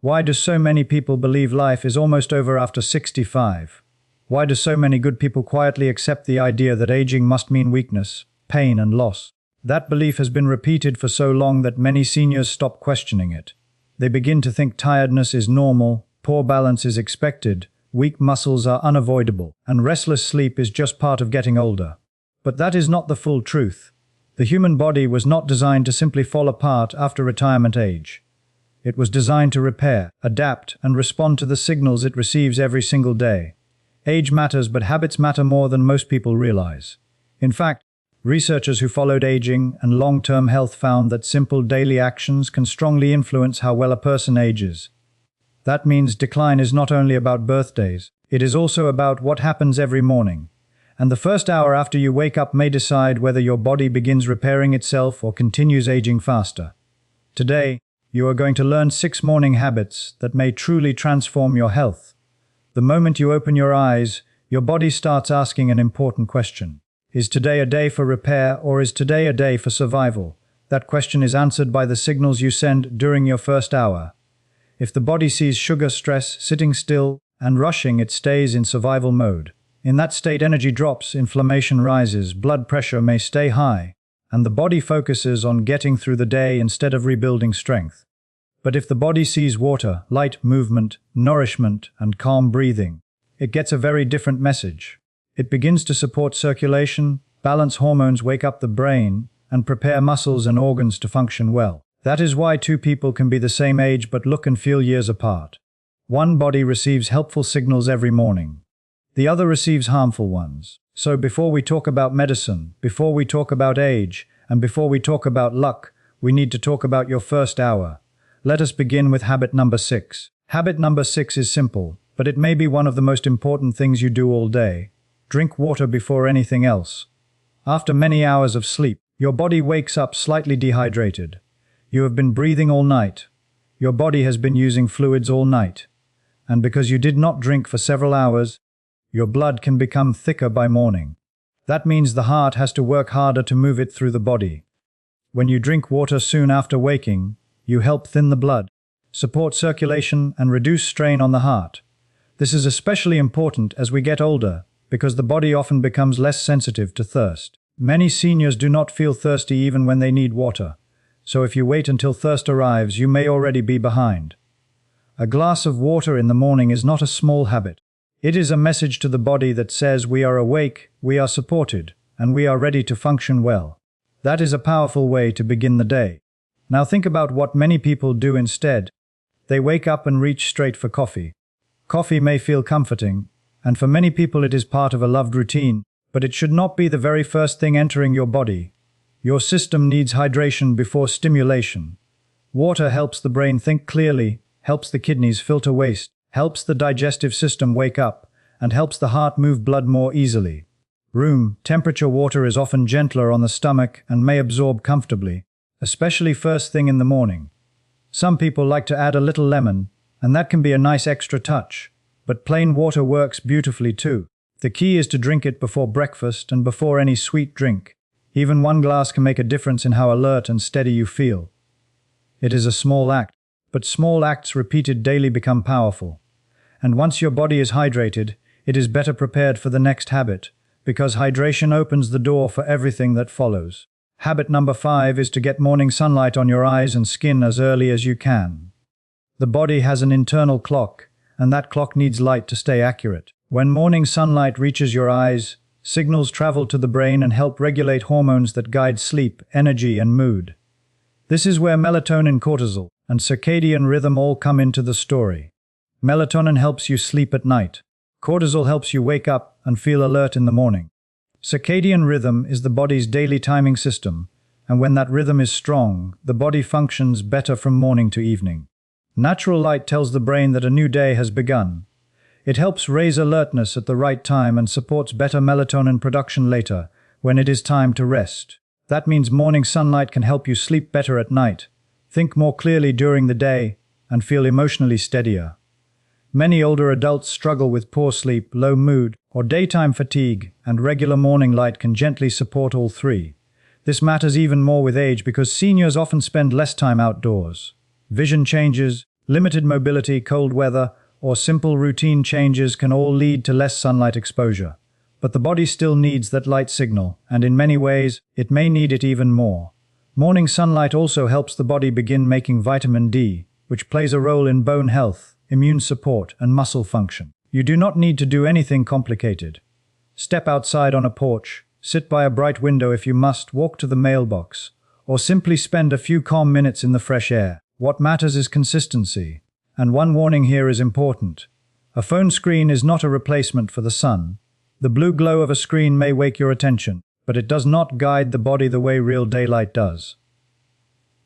Why do so many people believe life is almost over after 65? Why do so many good people quietly accept the idea that aging must mean weakness, pain, and loss? That belief has been repeated for so long that many seniors stop questioning it. They begin to think tiredness is normal, poor balance is expected, weak muscles are unavoidable, and restless sleep is just part of getting older. But that is not the full truth. The human body was not designed to simply fall apart after retirement age. It was designed to repair, adapt, and respond to the signals it receives every single day. Age matters, but habits matter more than most people realize. In fact, researchers who followed aging and long-term health found that simple daily actions can strongly influence how well a person ages. That means decline is not only about birthdays, it is also about what happens every morning. And the first hour after you wake up may decide whether your body begins repairing itself or continues aging faster. Today, you are going to learn 6 morning habits that may truly transform your health. The moment you open your eyes, your body starts asking an important question. Is today a day for repair, or is today a day for survival? That question is answered by the signals you send during your first hour. If the body sees sugar, stress, sitting still, and rushing, it stays in survival mode. In that state, energy drops, inflammation rises, blood pressure may stay high, and the body focuses on getting through the day instead of rebuilding strength. But if the body sees water, light movement, nourishment, and calm breathing, it gets a very different message. It begins to support circulation, balance hormones, wake up the brain, and prepare muscles and organs to function well. That is why 2 people can be the same age but look and feel years apart. One body receives helpful signals every morning. The other receives harmful ones. So before we talk about medicine, before we talk about age, and before we talk about luck, we need to talk about your first hour. Let us begin with habit number 6. Habit number 6 is simple, but it may be one of the most important things you do all day. Drink water before anything else. After many hours of sleep, your body wakes up slightly dehydrated. You have been breathing all night. Your body has been using fluids all night. And because you did not drink for several hours, your blood can become thicker by morning. That means the heart has to work harder to move it through the body. When you drink water soon after waking, you help thin the blood, support circulation, and reduce strain on the heart. This is especially important as we get older, because the body often becomes less sensitive to thirst. Many seniors do not feel thirsty even when they need water, so if you wait until thirst arrives, you may already be behind. A glass of water in the morning is not a small habit. It is a message to the body that says we are awake, we are supported, and we are ready to function well. That is a powerful way to begin the day. Now think about what many people do instead. They wake up and reach straight for coffee. Coffee may feel comforting, and for many people it is part of a loved routine, but it should not be the very first thing entering your body. Your system needs hydration before stimulation. Water helps the brain think clearly, helps the kidneys filter waste, helps the digestive system wake up, and helps the heart move blood more easily. Room temperature water is often gentler on the stomach and may absorb comfortably, especially first thing in the morning. Some people like to add a little lemon, and that can be a nice extra touch, but plain water works beautifully too. The key is to drink it before breakfast and before any sweet drink. Even 1 glass can make a difference in how alert and steady you feel. It is a small act, but small acts repeated daily become powerful. And once your body is hydrated, it is better prepared for the next habit, because hydration opens the door for everything that follows. Habit number 5 is to get morning sunlight on your eyes and skin as early as you can. The body has an internal clock, and that clock needs light to stay accurate. When morning sunlight reaches your eyes, signals travel to the brain and help regulate hormones that guide sleep, energy, and mood. This is where melatonin, cortisol, and circadian rhythm all come into the story. Melatonin helps you sleep at night. Cortisol helps you wake up and feel alert in the morning. Circadian rhythm is the body's daily timing system, and when that rhythm is strong, the body functions better from morning to evening. Natural light tells the brain that a new day has begun. It helps raise alertness at the right time and supports better melatonin production later, when it is time to rest. That means morning sunlight can help you sleep better at night, think more clearly during the day, and feel emotionally steadier. Many older adults struggle with poor sleep, low mood, or daytime fatigue, and regular morning light can gently support all three. This matters even more with age because seniors often spend less time outdoors. Vision changes, Limited mobility, cold weather, or simple routine changes can all lead to less sunlight exposure. But the body still needs that light signal, and in many ways, it may need it even more. Morning sunlight also helps the body begin making vitamin D, which plays a role in bone health, immune support, and muscle function. You do not need to do anything complicated. Step outside on a porch, sit by a bright window if you must, walk to the mailbox, or simply spend a few calm minutes in the fresh air. What matters is consistency. And one warning here is important. A phone screen is not a replacement for the sun. The blue glow of a screen may wake your attention, but it does not guide the body the way real daylight does.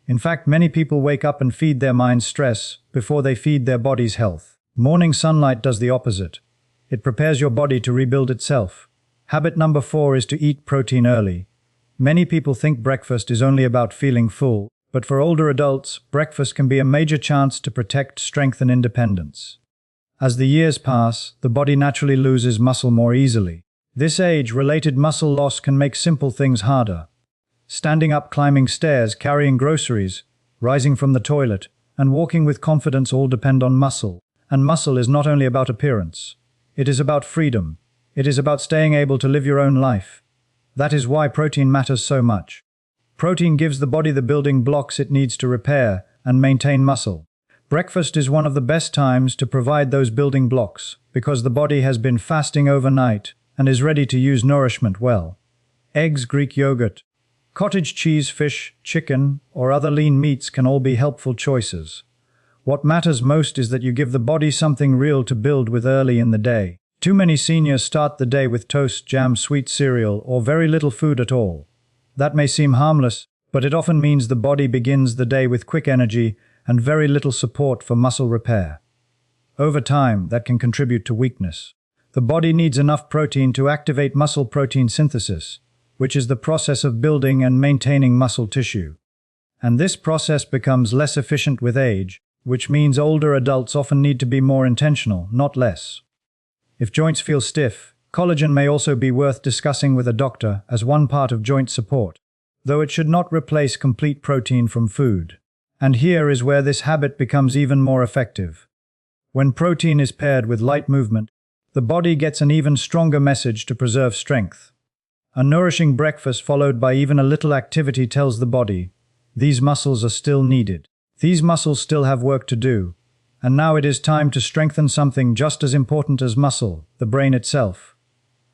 In fact, many people wake up and feed their minds stress before they feed their body's health. Morning sunlight does the opposite. It prepares your body to rebuild itself. Habit number 4 is to eat protein early. Many people think breakfast is only about feeling full, but for older adults, breakfast can be a major chance to protect, strength, and independence. As the years pass, the body naturally loses muscle more easily. This age-related muscle loss can make simple things harder. Standing up, climbing stairs, carrying groceries, rising from the toilet, and walking with confidence all depend on muscle. And muscle is not only about appearance. It is about freedom. It is about staying able to live your own life. That is why protein matters so much. Protein gives the body the building blocks it needs to repair and maintain muscle. Breakfast is one of the best times to provide those building blocks because the body has been fasting overnight and is ready to use nourishment well. Eggs, Greek yogurt, cottage cheese, fish, chicken, or other lean meats can all be helpful choices. What matters most is that you give the body something real to build with early in the day. Too many seniors start the day with toast, jam, sweet cereal, or very little food at all. That may seem harmless, but it often means the body begins the day with quick energy and very little support for muscle repair. Over time, that can contribute to weakness. The body needs enough protein to activate muscle protein synthesis, which is the process of building and maintaining muscle tissue. And this process becomes less efficient with age, which means older adults often need to be more intentional, not less. If joints feel stiff, collagen may also be worth discussing with a doctor as one part of joint support, though it should not replace complete protein from food. And here is where this habit becomes even more effective. When protein is paired with light movement, the body gets an even stronger message to preserve strength. A nourishing breakfast followed by even a little activity tells the body, these muscles are still needed. These muscles still have work to do. And now it is time to strengthen something just as important as muscle, the brain itself.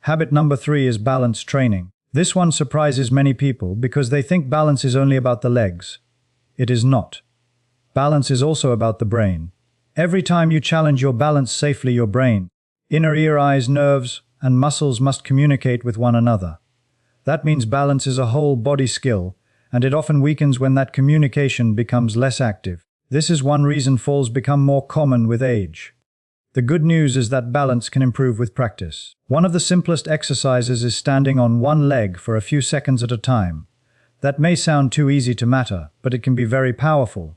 Habit number 3 is balance training. This one surprises many people because they think balance is only about the legs. It is not. Balance is also about the brain. Every time you challenge your balance safely, your brain, inner ear, eyes, nerves, and muscles must communicate with one another. That means balance is a whole body skill, and it often weakens when that communication becomes less active. This is one reason falls become more common with age. The good news is that balance can improve with practice. One of the simplest exercises is standing on one leg for a few seconds at a time. That may sound too easy to matter, but it can be very powerful.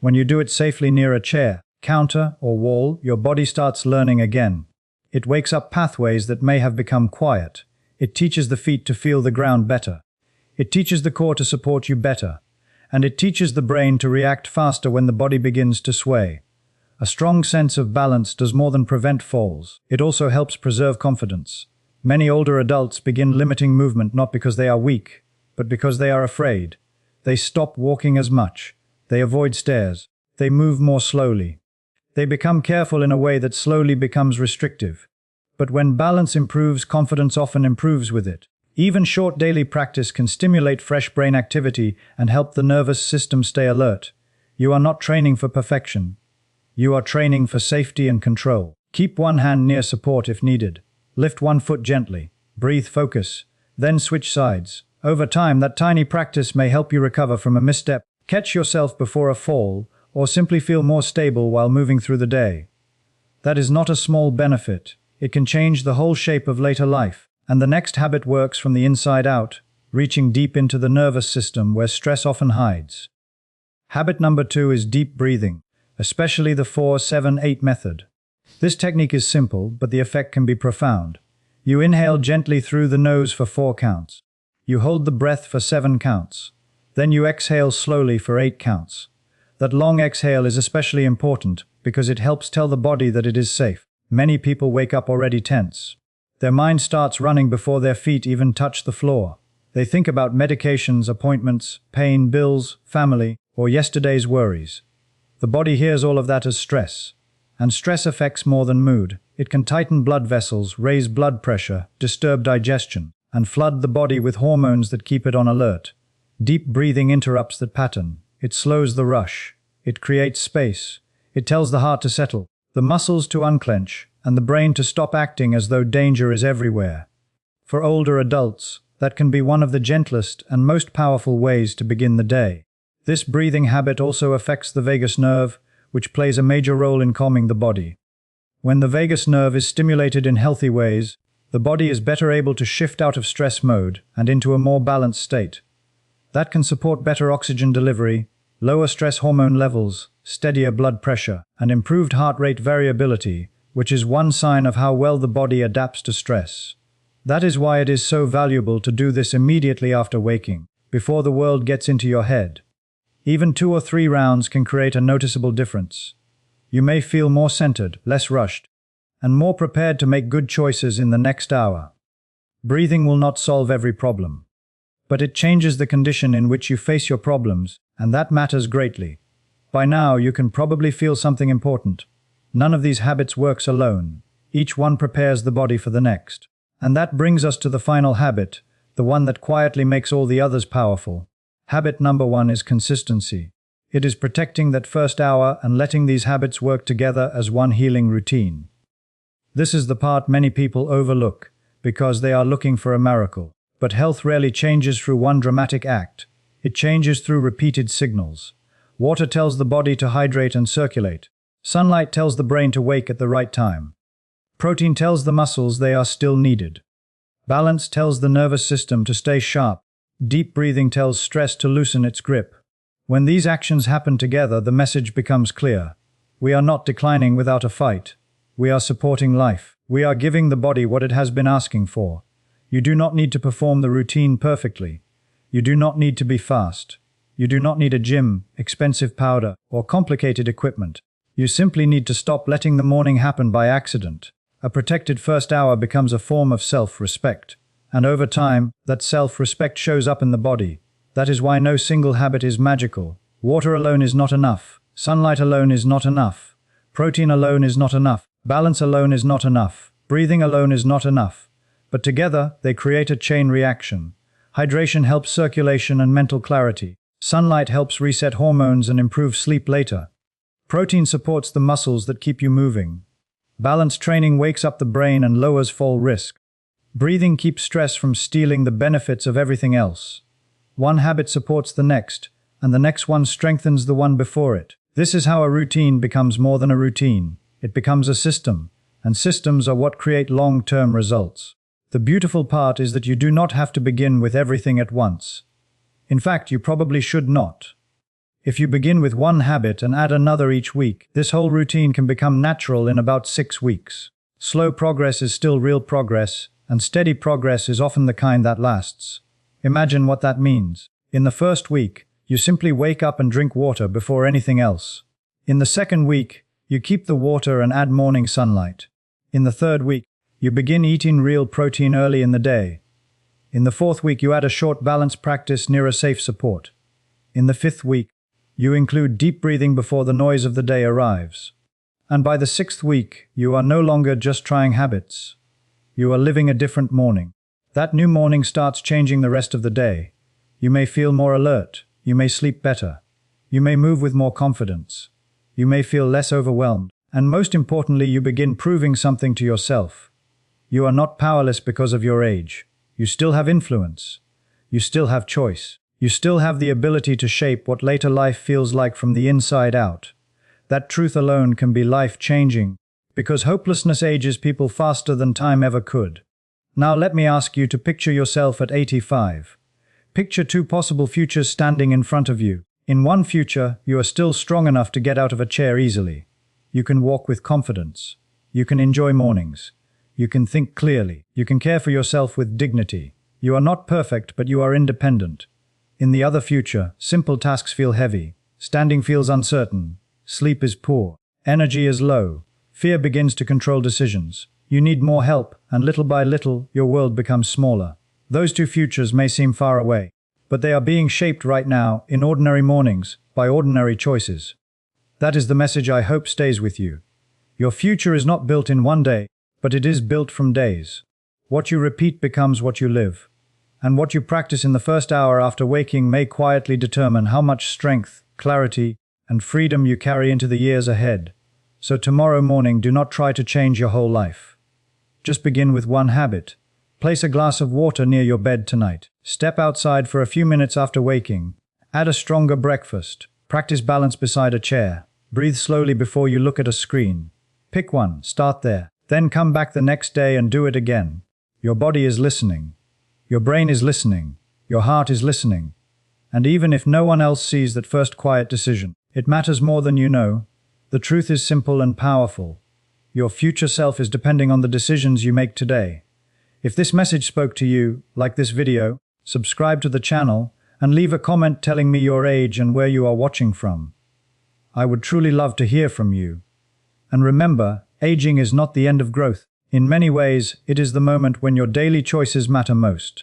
When you do it safely near a chair, counter, or wall, your body starts learning again. It wakes up pathways that may have become quiet. It teaches the feet to feel the ground better. It teaches the core to support you better. And it teaches the brain to react faster when the body begins to sway. A strong sense of balance does more than prevent falls. It also helps preserve confidence. Many older adults begin limiting movement not because they are weak, but because they are afraid. They stop walking as much. They avoid stairs. They move more slowly. They become careful in a way that slowly becomes restrictive. But when balance improves, confidence often improves with it. Even short daily practice can stimulate fresh brain activity and help the nervous system stay alert. You are not training for perfection. You are training for safety and control. Keep one hand near support if needed. Lift one foot gently. Breathe, focus. Then switch sides. Over time, that tiny practice may help you recover from a misstep, catch yourself before a fall, or simply feel more stable while moving through the day. That is not a small benefit. It can change the whole shape of later life. And the next habit works from the inside out, reaching deep into the nervous system where stress often hides. Habit number 2 is deep breathing, especially the 4-7-8 method. This technique is simple, but the effect can be profound. You inhale gently through the nose for 4 counts. You hold the breath for 7 counts. Then you exhale slowly for 8 counts. That long exhale is especially important because it helps tell the body that it is safe. Many people wake up already tense. Their mind starts running before their feet even touch the floor. They think about medications, appointments, pain, bills, family, or yesterday's worries. The body hears all of that as stress. And stress affects more than mood. It can tighten blood vessels, raise blood pressure, disturb digestion, and flood the body with hormones that keep it on alert. Deep breathing interrupts that pattern. It slows the rush. It creates space. It tells the heart to settle, the muscles to unclench, and the brain to stop acting as though danger is everywhere. For older adults, that can be one of the gentlest and most powerful ways to begin the day. This breathing habit also affects the vagus nerve, which plays a major role in calming the body. When the vagus nerve is stimulated in healthy ways, the body is better able to shift out of stress mode and into a more balanced state. That can support better oxygen delivery, lower stress hormone levels, steadier blood pressure, and improved heart rate variability, which is one sign of how well the body adapts to stress. That is why it is so valuable to do this immediately after waking, before the world gets into your head. Even 2 or 3 rounds can create a noticeable difference. You may feel more centered, less rushed, and more prepared to make good choices in the next hour. Breathing will not solve every problem, but it changes the condition in which you face your problems, and that matters greatly. By now, you can probably feel something important. None of these habits works alone. Each one prepares the body for the next. And that brings us to the final habit, the one that quietly makes all the others powerful. Habit number 1 is consistency. It is protecting that first hour and letting these habits work together as one healing routine. This is the part many people overlook, because they are looking for a miracle. But health rarely changes through one dramatic act. It changes through repeated signals. Water tells the body to hydrate and circulate. Sunlight tells the brain to wake at the right time. Protein tells the muscles they are still needed. Balance tells the nervous system to stay sharp. Deep breathing tells stress to loosen its grip. When these actions happen together, the message becomes clear. We are not declining without a fight. We are supporting life. We are giving the body what it has been asking for. You do not need to perform the routine perfectly. You do not need to be fast. You do not need a gym, expensive powder, or complicated equipment. You simply need to stop letting the morning happen by accident. A protected first hour becomes a form of self-respect. And over time, that self-respect shows up in the body. That is why no single habit is magical. Water alone is not enough. Sunlight alone is not enough. Protein alone is not enough. Balance alone is not enough. Breathing alone is not enough. But together, they create a chain reaction. Hydration helps circulation and mental clarity. Sunlight helps reset hormones and improve sleep later. Protein supports the muscles that keep you moving. Balance training wakes up the brain and lowers fall risk. Breathing keeps stress from stealing the benefits of everything else. One habit supports the next, and the next one strengthens the one before it. This is how a routine becomes more than a routine. It becomes a system, and systems are what create long-term results. The beautiful part is that you do not have to begin with everything at once. In fact, you probably should not. If you begin with one habit and add another each week, this whole routine can become natural in about 6 weeks. Slow progress is still real progress, and steady progress is often the kind that lasts. Imagine what that means. In the first week, you simply wake up and drink water before anything else. In the second week, you keep the water and add morning sunlight. In the third week, you begin eating real protein early in the day. In the fourth week, you add a short balance practice near a safe support. In the fifth week, you include deep breathing before the noise of the day arrives. And by the sixth week, you are no longer just trying habits. You are living a different morning. That new morning starts changing the rest of the day. You may feel more alert. You may sleep better. You may move with more confidence. You may feel less overwhelmed. And most importantly, you begin proving something to yourself. You are not powerless because of your age. You still have influence. You still have choice. You still have the ability to shape what later life feels like from the inside out. That truth alone can be life-changing, because hopelessness ages people faster than time ever could. Now let me ask you to picture yourself at 85. Picture 2 possible futures standing in front of you. In one future, you are still strong enough to get out of a chair easily. You can walk with confidence. You can enjoy mornings. You can think clearly. You can care for yourself with dignity. You are not perfect, but you are independent. In the other future, simple tasks feel heavy. Standing feels uncertain. Sleep is poor. Energy is low. Fear begins to control decisions. You need more help, and little by little, your world becomes smaller. Those two futures may seem far away, but they are being shaped right now, in ordinary mornings, by ordinary choices. That is the message I hope stays with you. Your future is not built in one day, but it is built from days. What you repeat becomes what you live. And what you practice in the first hour after waking may quietly determine how much strength, clarity, and freedom you carry into the years ahead. So tomorrow morning, do not try to change your whole life. Just begin with one habit. Place a glass of water near your bed tonight. Step outside for a few minutes after waking. Add a stronger breakfast. Practice balance beside a chair. Breathe slowly before you look at a screen. Pick one, start there. Then come back the next day and do it again. Your body is listening. Your brain is listening. Your heart is listening. And even if no one else sees that first quiet decision, it matters more than you know. The truth is simple and powerful. Your future self is depending on the decisions you make today. If this message spoke to you, like this video, subscribe to the channel, and leave a comment telling me your age and where you are watching from. I would truly love to hear from you. And remember, aging is not the end of growth. In many ways, it is the moment when your daily choices matter most.